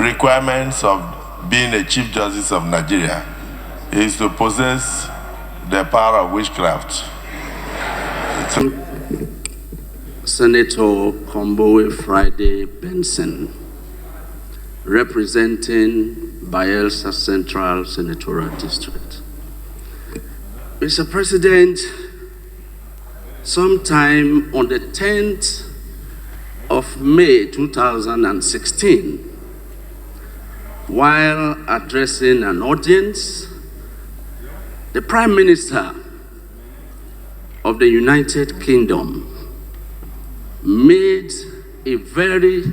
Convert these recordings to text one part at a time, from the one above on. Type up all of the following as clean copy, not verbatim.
requirements of being a Chief Justice of Nigeria is to possess the power of witchcraft. Senator Kombowe Friday Benson, representing Bayelsa Central Senatorial District. Mr. President, sometime on the 10th of May 2016, while addressing an audience, the Prime Minister of the United Kingdom made a very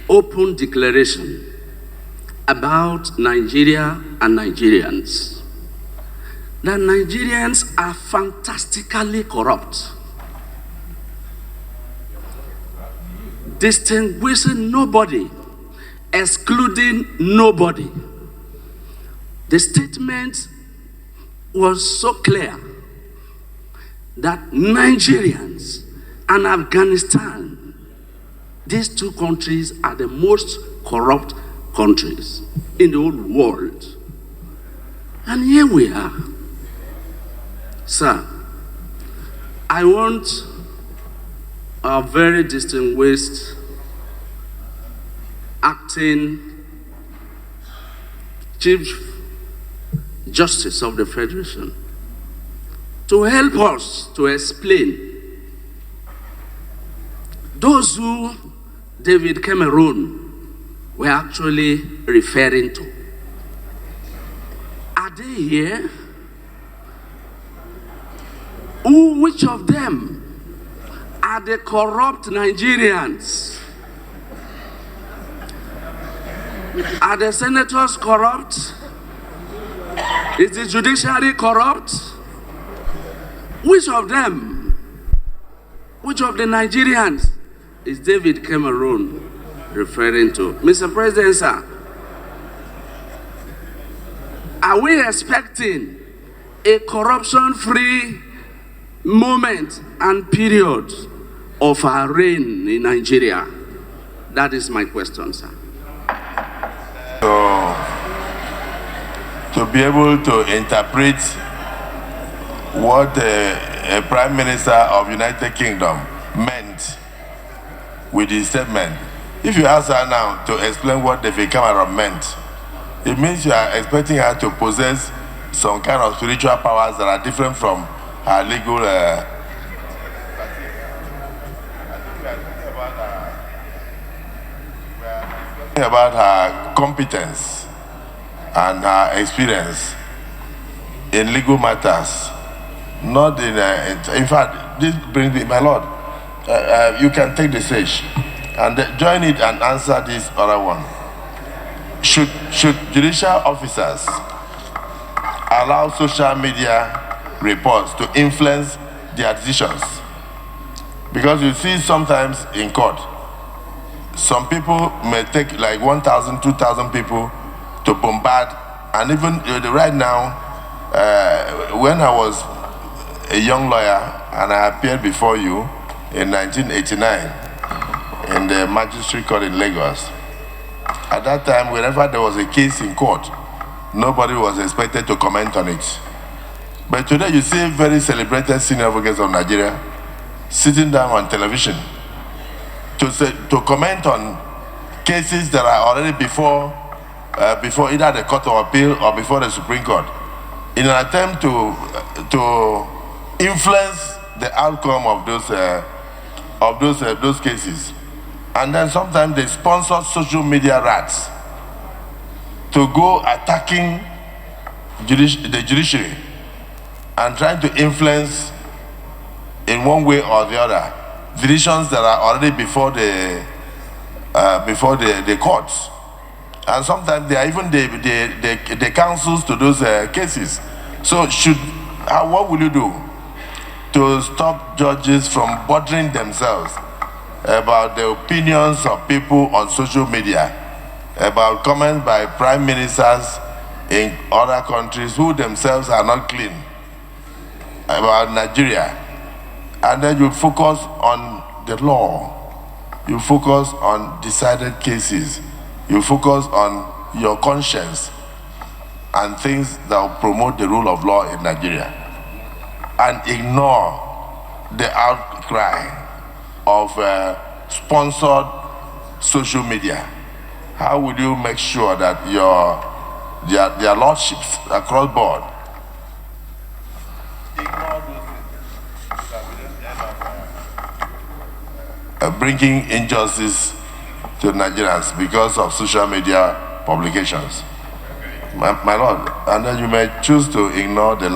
open declaration about Nigeria and Nigerians. That Nigerians are fantastically corrupt, distinguishing nobody, excluding nobody. The statement was so clear that Nigerians and Afghanistan, these two countries are the most corrupt countries in the whole world. And here we are. Sir, I want our very distinguished acting Chief Justice of the Federation to help us to explain those who David Cameron were actually referring to. Are they here? Which of them are the corrupt Nigerians? Are the senators corrupt? Is the judiciary corrupt? Which of them? Which of the Nigerians is David Cameron referring to? Mr. President, sir, are we expecting a corruption-free moment and period of our reign in Nigeria? That is my question, sir. So, to be able to interpret what a Prime Minister of United Kingdom meant with his statement, if you ask her now to explain what David Cameron meant, it means you are expecting her to possess some kind of spiritual powers that are different from her legal. About her competence and her experience in legal matters, not in fact, this brings me, my Lord, you can take the stage and join it and answer this other one. Should judicial officers allow social media reports to influence their decisions? Because you see sometimes in court, some people may take like 1,000, 2,000 people to bombard, and even right now, when I was a young lawyer and I appeared before you in 1989 in the Magistrate Court in Lagos, at that time, whenever there was a case in court, nobody was expected to comment on it. But today you see very celebrated senior advocates of Nigeria sitting down on television to comment on cases that are already before either the Court of Appeal or before the Supreme Court, in an attempt to influence the outcome of those cases. And then sometimes they sponsor social media rats to go attacking the judiciary and trying to influence in one way or the other decisions that are already before the courts, and sometimes they are even the counsels to those cases. So what will you do to stop judges from bothering themselves about the opinions of people on social media, about comments by prime ministers in other countries who themselves are not clean, about Nigeria? And then you focus on the law, you focus on decided cases, you focus on your conscience and things that will promote the rule of law in Nigeria, and ignore the outcry of sponsored social media. How will you make sure that their lordships across board ignore those things, bringing injustice to Nigerians because of social media publications? My Lord, and then you may choose to ignore the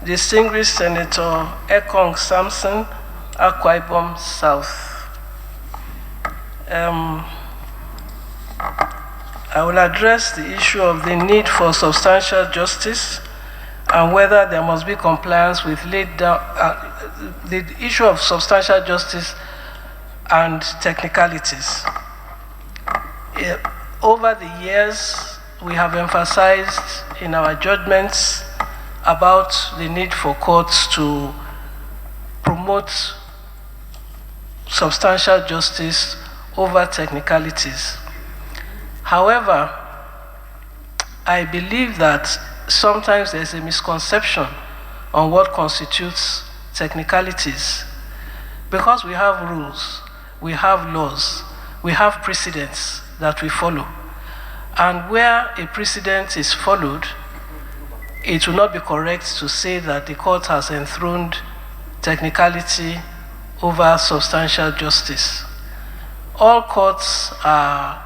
Distinguished Senator Ekong Samson, Akpabio South. I will address the issue of the need for substantial justice and whether there must be compliance with laid down the issue of substantial justice and technicalities. Over the years, we have emphasized in our judgments about the need for courts to promote substantial justice over technicalities. However, I believe that sometimes there's a misconception on what constitutes technicalities. Because we have rules, we have laws, we have precedents that we follow. And where a precedent is followed, it will not be correct to say that the court has enthroned technicality over substantial justice. All courts are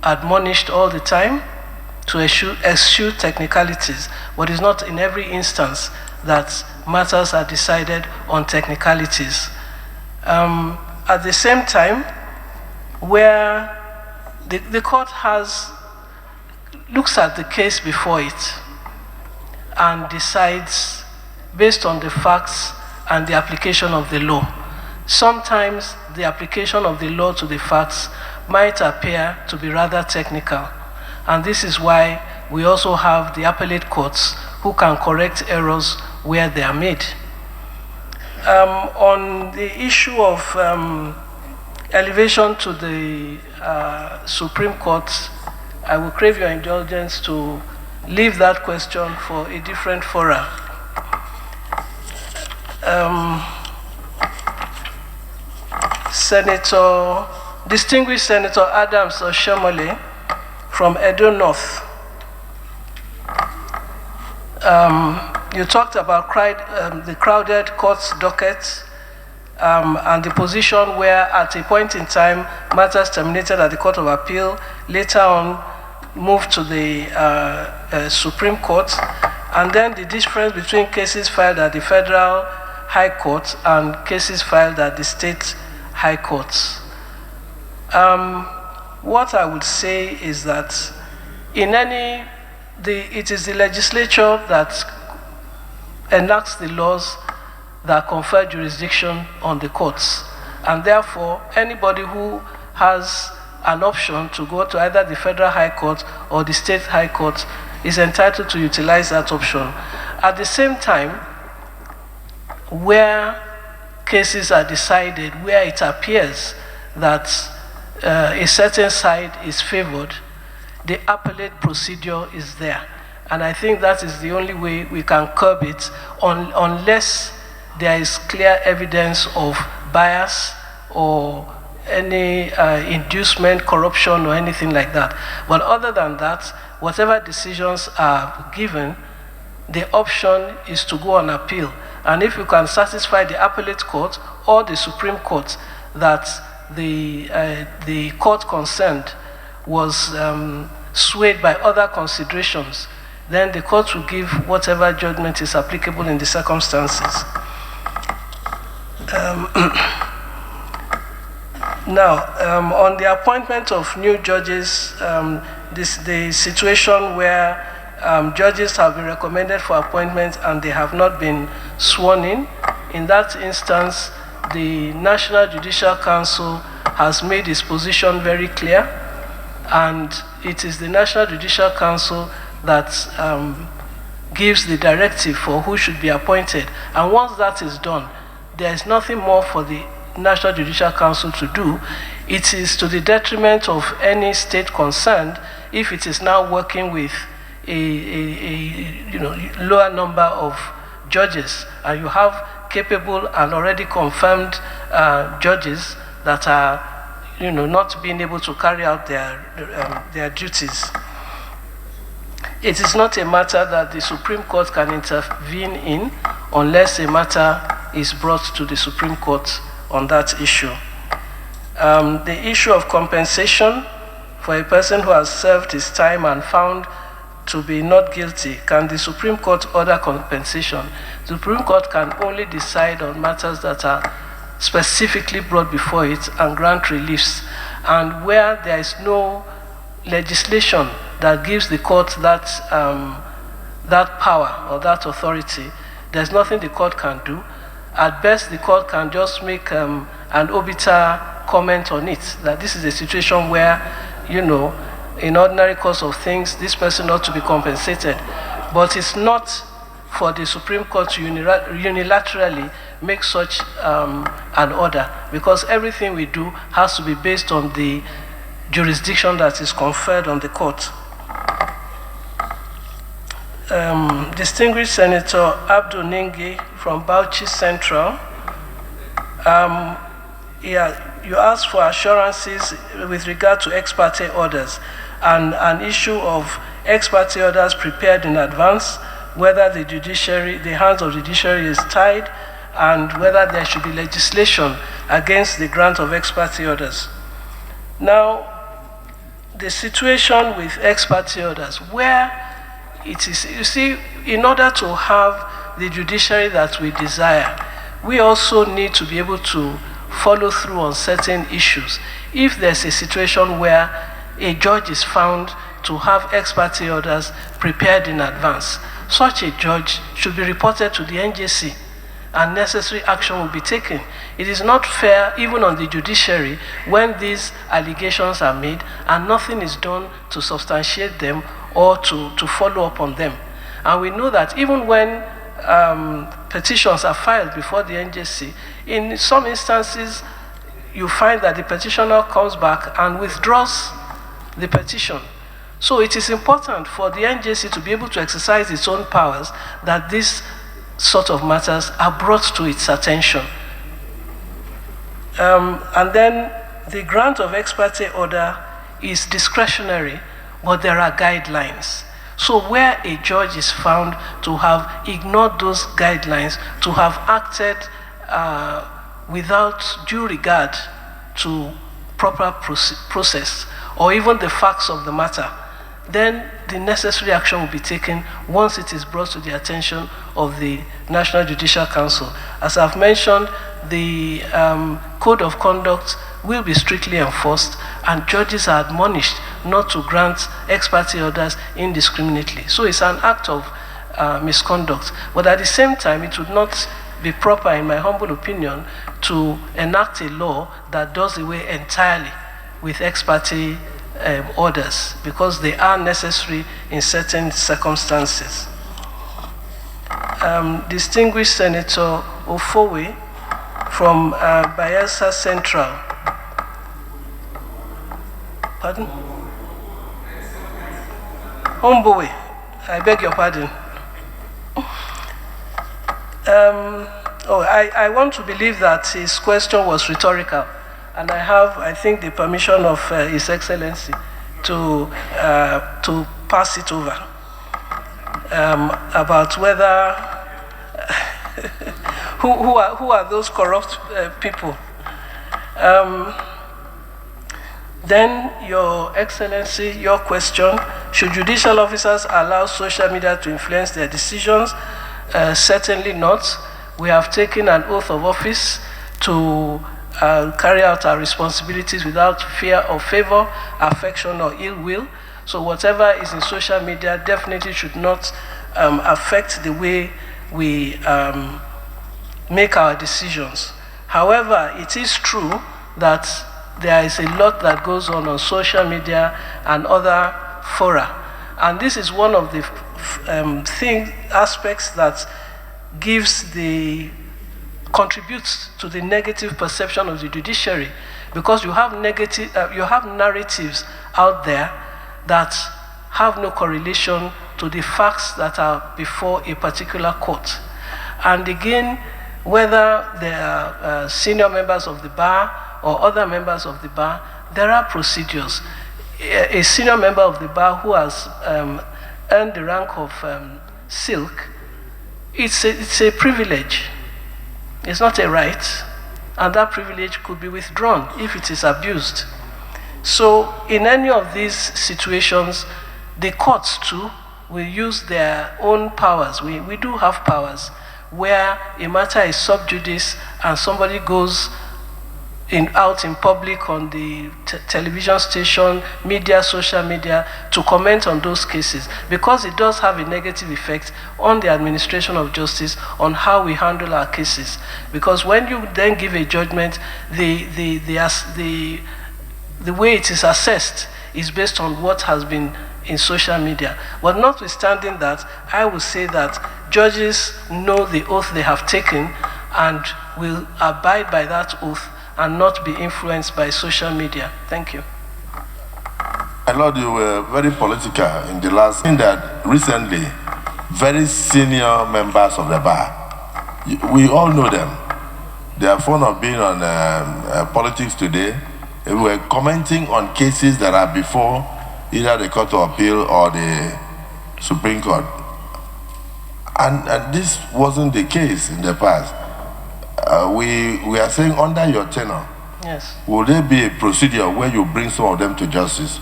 admonished all the time to eschew technicalities, but it's not in every instance that matters are decided on technicalities. At the same time, where the court looks at the case before it and decides based on the facts and the application of the law. Sometimes the application of the law to the facts might appear to be rather technical, and this is why we also have the appellate courts who can correct errors where they are made. On the issue of elevation to the Supreme Court, I will crave your indulgence to leave that question for a different forum. Distinguished Senator Adams Oshomole from Edo North. You talked about the crowded courts docket and the position where at a point in time matters terminated at the Court of Appeal, later on moved to the Supreme Court, and then the difference between cases filed at the Federal High Court and cases filed at the State High Courts. What I would say is that it is the legislature that enacts the laws that confer jurisdiction on the courts, and therefore anybody who has an option to go to either the Federal High Court or the State High Court is entitled to utilize that option. At the same time, where cases are decided, where it appears that a certain side is favored, the appellate procedure is there. And I think that is the only way we can curb it, unless there is clear evidence of bias or any inducement, corruption, or anything like that. But other than that, whatever decisions are given, the option is to go on appeal. And if you can satisfy the appellate court or the Supreme Court that the court concerned was swayed by other considerations, then the court will give whatever judgment is applicable in the circumstances. Now, on the appointment of new judges, the situation where judges have been recommended for appointment and they have not been sworn in that instance, the National Judicial Council has made its position very clear, and it is the National Judicial Council that gives the directive for who should be appointed. And once that is done, there is nothing more for the National Judicial Council to do. It is to the detriment of any state concerned if it is now working with a lower number of judges, and you have capable and already confirmed judges that are not being able to carry out their duties. It is not a matter that the Supreme Court can intervene in unless a matter is brought to the Supreme Court on that issue. The issue of compensation for a person who has served his time and found to be not guilty, can the Supreme Court order compensation? The Supreme Court can only decide on matters that are specifically brought before it and grant reliefs. And where there is no legislation that gives the court that power or that authority, there's nothing the court can do. At best, the court can just make an obiter comment on it, that this is a situation where, in ordinary course of things, this person ought to be compensated. But it's not for the Supreme Court to unilaterally make such an order, because everything we do has to be based on the jurisdiction that is conferred on the court. Distinguished Senator Abdul Ningi from Bauchi Central, you asked for assurances with regard to ex parte orders and an issue of ex parte orders prepared in advance, whether the hands of the judiciary is tied, and whether there should be legislation against the grant of ex parte orders. Now, the situation with ex parte orders, where it is, you see, in order to have the judiciary that we desire, we also need to be able to follow through on certain issues. If there's a situation where a judge is found to have ex parte orders prepared in advance, such a judge should be reported to the NJC and necessary action will be taken. It is not fair, even on the judiciary, when these allegations are made and nothing is done to substantiate them or to follow up on them. And we know that even when petitions are filed before the NJC, in some instances, you find that the petitioner comes back and withdraws the petition. So it is important for the NJC to be able to exercise its own powers, that these sort of matters are brought to its attention. And then the grant of ex parte order is discretionary, but there are guidelines. So where a judge is found to have ignored those guidelines, to have acted without due regard to proper process or even the facts of the matter, then the necessary action will be taken once it is brought to the attention of the National Judicial Council. As I've mentioned, the code of conduct will be strictly enforced, and judges are admonished not to grant ex parte orders indiscriminately. So it's an act of misconduct. But at the same time, it would not be proper, in my humble opinion, to enact a law that does away entirely with ex parte orders, because they are necessary in certain circumstances. Distinguished Senator Ofowe from Bayelsa Central. Pardon? Hombowe, I beg your pardon. I want to believe that his question was rhetorical, and I have, I think, the permission of His Excellency to pass it over about whether who are those corrupt people. Then, Your Excellency, your question: should judicial officers allow social media to influence their decisions? Certainly not. We have taken an oath of office to carry out our responsibilities without fear of favor, affection, or ill will. So whatever is in social media definitely should not affect the way we make our decisions. However, it is true that there is a lot that goes on social media and other fora. And this is one of the aspects that gives the contributes to the negative perception of the judiciary, because you have narratives out there that have no correlation to the facts that are before a particular court. And again, whether they are senior members of the bar or other members of the bar, there are procedures. A senior member of the bar who has earned the rank of silk, it's a privilege. It's not a right, and that privilege could be withdrawn if it is abused. So in any of these situations, the courts too will use their own powers. We do have powers where a matter is sub judice and somebody goes out in public on the television station, media, social media, to comment on those cases, because it does have a negative effect on the administration of justice, on how we handle our cases. Because when you then give a judgment, the way it is assessed is based on what has been in social media. But notwithstanding that, I would say that judges know the oath they have taken and will abide by that oath and not be influenced by social media. Thank you. My Lord, you were very political in the last thing that recently, very senior members of the bar, we all know them. They are fond of being on politics today. They were commenting on cases that are before either the Court of Appeal or the Supreme Court. And this wasn't the case in the past. We are saying under your tenure, yes, will there be a procedure where you bring some of them to justice?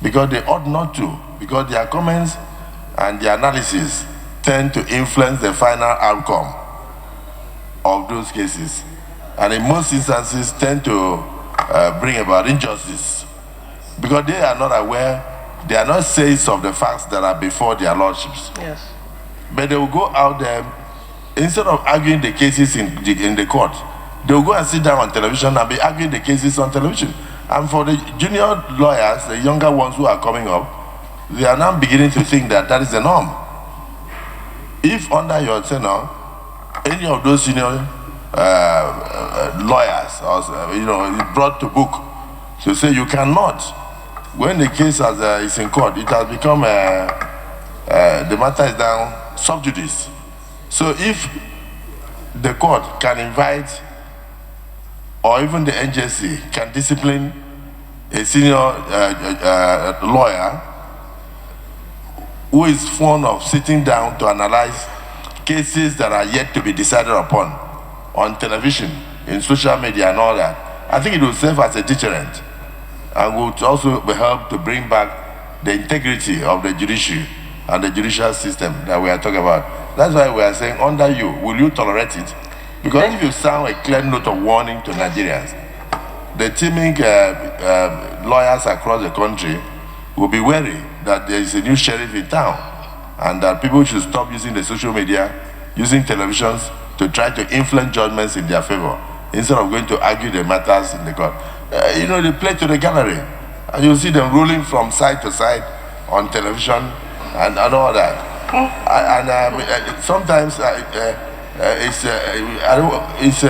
Because they ought not to, because their comments and their analysis tend to influence the final outcome of those cases, and in most instances tend to bring about injustice, because they are not aware, they are not sayers of the facts that are before their lordships. Yes. But they will go out there, instead of arguing the cases in the court, they will go and sit down on television and be arguing the cases on television. And for the junior lawyers, the younger ones who are coming up, they are now beginning to think that that is the norm. If under your tenure, any of those senior lawyers, or, brought to book to say you cannot, when the case is in court, it has become, the matter is down sub judice. So if the court can invite, or even the NJC can discipline a senior lawyer who is fond of sitting down to analyze cases that are yet to be decided upon on television, in social media and all that, I think it will serve as a deterrent and will also help to bring back the integrity of the judiciary and the judicial system that we are talking about. That's why we are saying, under you, will you tolerate it? Because if you sound a clear note of warning to Nigerians, the teaming lawyers across the country will be wary that there is a new sheriff in town, and that people should stop using the social media, using televisions to try to influence judgments in their favor, instead of going to argue the matters in the court. They play to the gallery, and you'll see them rolling from side to side on television and all that. Sometimes it's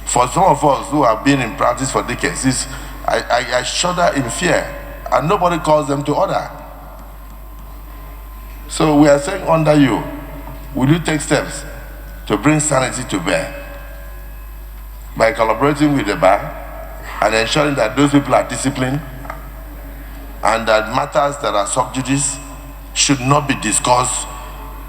for some of us who have been in practice for decades, I shudder in fear, and nobody calls them to order. So we are saying, under you, will you take steps to bring sanity to bear by collaborating with the bar and ensuring that those people are disciplined, and that matters that are sub judice should not be discussed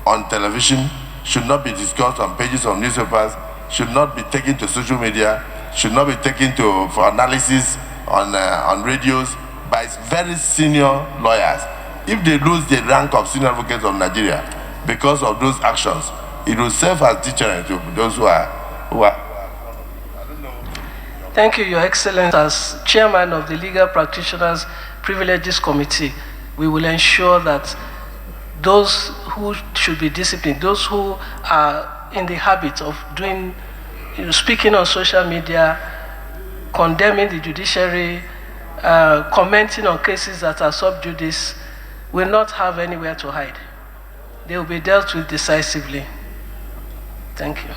on television, should not be discussed on pages of newspapers, should not be taken to social media, should not be taken for analysis on radios by very senior lawyers. If they lose the rank of senior advocates of Nigeria because of those actions, it will serve as deterrent to those who are. Thank you, Your Excellency. As chairman of the Legal Practitioners Privileges Committee, we will ensure that those who should be disciplined, those who are in the habit of speaking on social media, condemning the judiciary, commenting on cases that are sub judice, will not have anywhere to hide. They will be dealt with decisively. Thank you.